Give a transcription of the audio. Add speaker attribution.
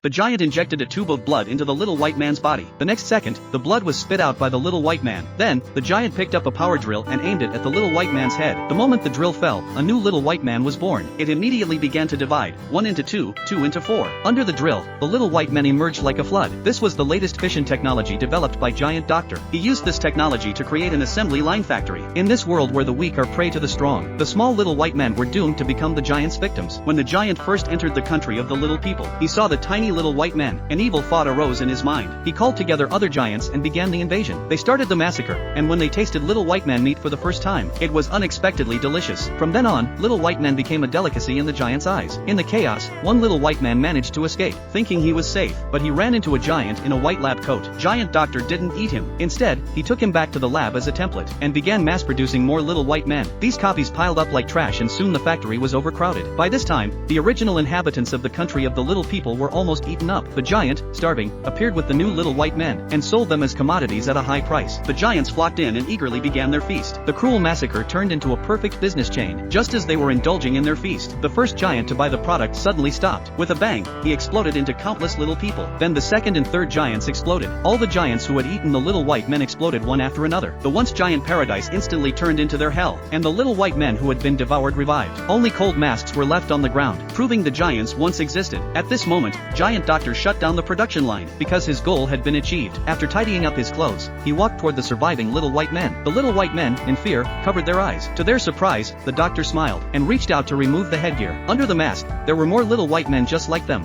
Speaker 1: The giant injected a tube of blood into the little white man's body. The next second, the blood was spit out by the little white man. Then, the giant picked up a power drill and aimed it at the little white man's head. The moment the drill fell, a new little white man was born. It immediately began to divide, 1 into 2, 2 into 4. Under the drill, the little white men emerged like a flood. This was the latest fission technology developed by Giant Doctor. He used this technology to create an assembly line factory. In this world where the weak are prey to the strong, the small little white men were doomed to become the giant's victims. When the giant first entered the country of the little people, he saw the tiny little white men. An evil thought arose in his mind. He called together other giants and began the invasion. They started the massacre, and when they tasted little white man meat for the first time, it was unexpectedly delicious. From then on, little white men became a delicacy in the giant's eyes. In the chaos, one little white man managed to escape, thinking he was safe, but he ran into a giant in a white lab coat. Giant Doctor didn't eat him. Instead, he took him back to the lab as a template, and began mass-producing more little white men. These copies piled up like trash and soon the factory was overcrowded. By this time, the original inhabitants of the country of the little people were almost eaten up. The giant, starving, appeared with the new little white men, and sold them as commodities at a high price. The giants flocked in and eagerly began their feast. The cruel massacre turned into a perfect business chain. Just as they were indulging in their feast, the first giant to buy the product suddenly stopped. With a bang, he exploded into countless little people. Then the second and third giants exploded. All the giants who had eaten the little white men exploded one after another. The once giant paradise instantly turned into their hell, and the little white men who had been devoured revived. Only cold masks were left on the ground, proving the giants once existed. At this moment, Giant Doctor shut down the production line, because his goal had been achieved. After tidying up his clothes, he walked toward the surviving little white men. The little white men, in fear, covered their eyes. To their surprise, the doctor smiled, and reached out to remove the headgear. Under the mask, there were more little white men just like them.